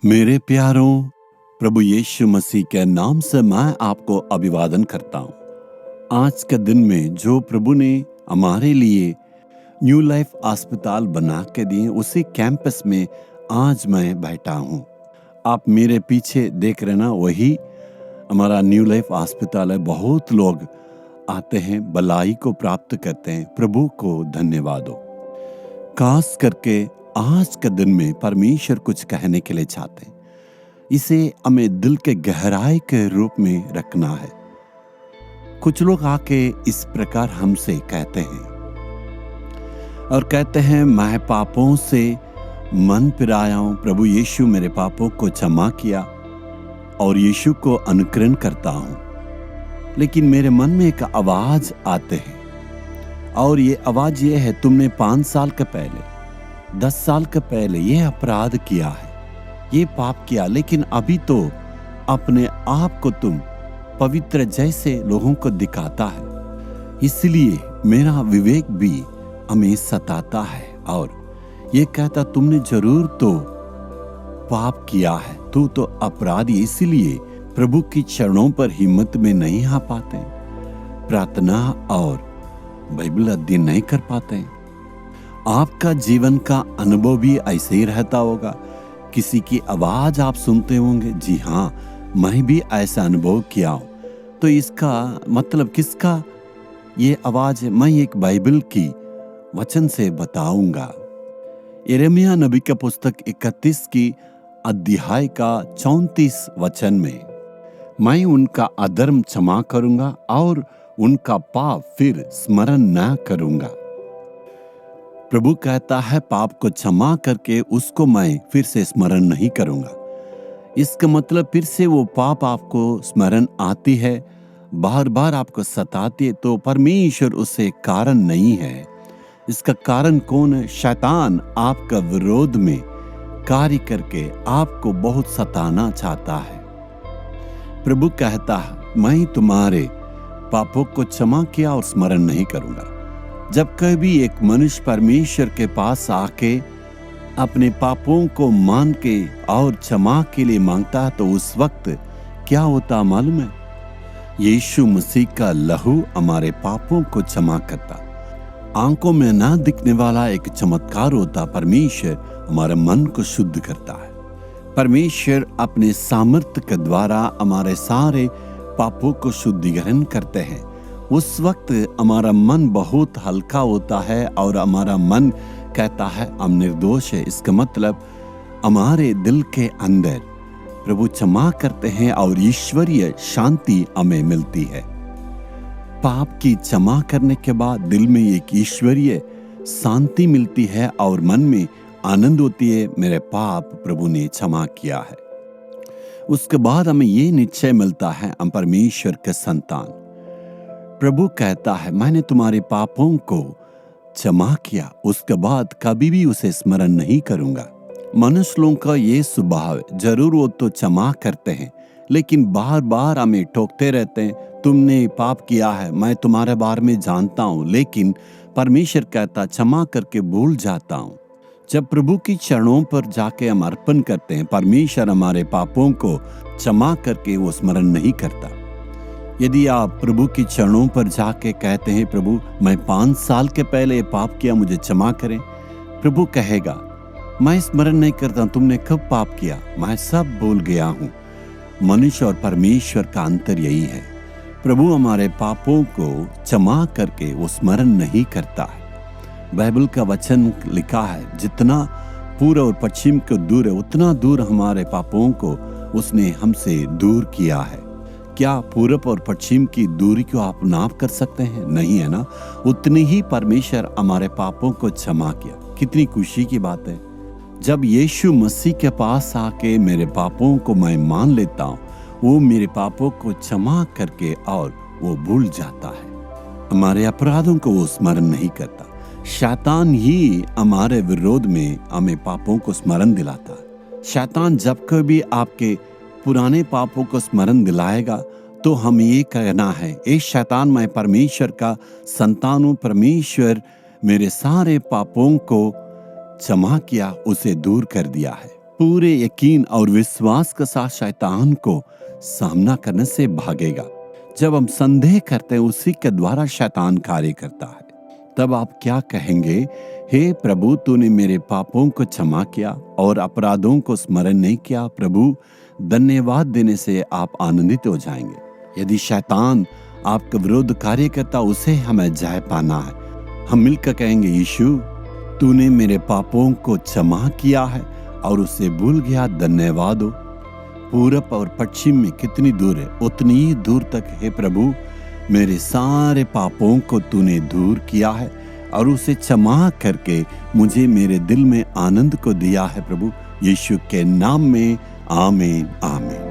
मेरे प्यारों, प्रभु यीशु मसीह के नाम से मैं आपको अभिवादन करता हूँ। आज के दिन में जो प्रभु ने हमारे लिए न्यू लाइफ अस्पताल बना के दिए, उसी कैंपस में आज मैं बैठा हूँ। आप मेरे पीछे देख रहे ना, वही हमारा न्यू लाइफ अस्पताल है। बहुत लोग आते हैं, भलाई को प्राप्त करते हैं। प्रभु को धन्यवाद हो। खास करके आज के दिन में परमेश्वर कुछ कहने के लिए चाहते हैं। इसे हमें दिल के गहराई के रूप में रखना है। कुछ लोग आके इस प्रकार हमसे कहते हैं और कहते हैं, मैं पापों से मन फिराया हूं, प्रभु यीशु मेरे पापों को क्षमा किया और यीशु को अनुकरण करता हूं। लेकिन मेरे मन में एक आवाज आते हैं और ये आवाज ये है, तुमने 5 साल के पहले, 10 साल के पहले ये अपराध किया है, ये पाप किया, लेकिन अभी तो अपने आप को तुम पवित्र जैसे लोगों को दिखाता है। इसलिए मेरा विवेक भी हमें सताता है और ये कहता, तुमने जरूर तो पाप किया है, तू तो अपराधी। इसलिए प्रभु की चरणों पर हिम्मत में नहीं आ पाते, प्रार्थना और बाइबल अध्ययन नहीं कर पाते। आपका जीवन का अनुभव भी ऐसे ही रहता होगा। किसी की आवाज आप सुनते होंगे, जी हाँ, मैं भी ऐसा अनुभव किया हूं। तो इसका मतलब किसका ये आवाज है? मैं एक बाइबल की वचन से बताऊंगा। यिर्मयाह नबी का पुस्तक 31 की अध्याय का 34 वचन में, मैं उनका अधर्म क्षमा करूंगा और उनका पाप फिर स्मरण न करूंगा। प्रभु कहता है, पाप को क्षमा करके उसको मैं फिर से स्मरण नहीं करूंगा। इसका मतलब फिर से वो पाप आपको स्मरण आती है, बार बार आपको सताती है, तो परमेश्वर उससे कारण नहीं है। इसका कारण कौन है? शैतान आपका विरोध में कार्य करके आपको बहुत सताना चाहता है। प्रभु कहता है, मैं तुम्हारे पापों को क्षमा किया और स्मरण नहीं करूंगा। जब कभी एक मनुष्य परमेश्वर के पास आके अपने पापों को मान के और क्षमा के लिए मांगता है, तो उस वक्त क्या होता मालूम है? यीशु मसीह का लहू हमारे पापों को क्षमा करता। आंखों में ना दिखने वाला एक चमत्कार होता। परमेश्वर हमारे मन को शुद्ध करता है। परमेश्वर अपने सामर्थ्य के द्वारा हमारे सारे पापों को शुद्धिकरण करते हैं। उस वक्त हमारा मन बहुत हल्का होता है और हमारा मन कहता है, हम निर्दोष है। इसका मतलब हमारे दिल के अंदर प्रभु क्षमा करते हैं और ईश्वरीय शांति हमें मिलती है। पाप की क्षमा करने के बाद दिल में एक ईश्वरीय शांति मिलती है और मन में आनंद होती है, मेरे पाप प्रभु ने क्षमा किया है। उसके बाद हमें ये निश्चय मिलता है, हम परमेश्वर के संतान। प्रभु कहता है, मैंने तुम्हारे पापों को क्षमा किया, उसके बाद कभी भी उसे स्मरण नहीं करूंगा। मनुष्य लोगों का ये स्वभाव है, जरूर वो तो क्षमा करते हैं, लेकिन बार बार हमें टोकते रहते हैं, तुमने पाप किया है, मैं तुम्हारे बारे में जानता हूं। लेकिन परमेश्वर कहता, क्षमा करके भूल जाता हूं। जब प्रभु की चरणों पर जाके हम अर्पण करते हैं, परमेश्वर हमारे पापों को क्षमा करके वो स्मरण नहीं करता। यदि आप प्रभु की चरणों पर जाके कहते हैं, प्रभु मैं 5 साल के पहले पाप किया, मुझे क्षमा करें, प्रभु कहेगा, मैं स्मरण नहीं करता, तुमने कब पाप किया, मैं सब भूल गया हूं। मनुष्य और परमेश्वर का अंतर यही है। प्रभु हमारे पापों को क्षमा करके वो स्मरण नहीं करता है। बाइबल का वचन लिखा है, जितना पूर्व और पश्चिम को दूर है, उतना दूर हमारे पापों को उसने हमसे दूर किया है। क्या पूर्व और पश्चिम की दूरी को आप नाप कर सकते हैं? नहीं, है ना? उतनी ही परमेश्वर हमारे पापों को क्षमा किया। कितनी खुशी की बात है। जब यीशु मसीह के पास आके मेरे पापों को मैं मान लेता हूँ, वो मेरे पापों को क्षमा करके और वो भूल जाता है। हमारे अपराधों को वो स्मरण नहीं करता। शैतान ही हमारे विरोध में हमें पापों को स्मरण दिलाता है। शैतान जब कभी आपके पुराने पापों को स्मरण दिलाएगा, तो हम ये कहना है, ए शैतान, मैं परमेश्वर का संतान हूं, परमेश्वर मेरे सारे पापों को क्षमा किया, उसे दूर कर दिया है। पूरे यकीन और विश्वास के साथ शैतान को सामना करने से भागेगा। जब हम संदेह करते हैं, उसी के द्वारा शैतान कार्य करता है। तब आप क्या कहेंगे? हे प्रभु, तूने मेरे पापों को क्षमा किया और अपराधों को स्मरण नहीं किया। प्रभु, धन्यवाद देने से आप आनंदित हो जाएंगे। यदि शैतान आपका विरोध कार्य करता, उसे हमें जय पाना है। हम मिलकर कहेंगे, यीशु, तूने मेरे पापों को क्षमा किया है और उसे भूल गया। धन्यवाद हो। पूरब और पश्चिम में कितनी दूर है, उतनी ही दूर तक हे प्रभु, मेरे सारे पापों को तूने दूर किया है और उसे क्षमा करके मुझे मेरे दिल में आनंद को दिया है। प्रभु यीशु के नाम में आमीन, आमीन।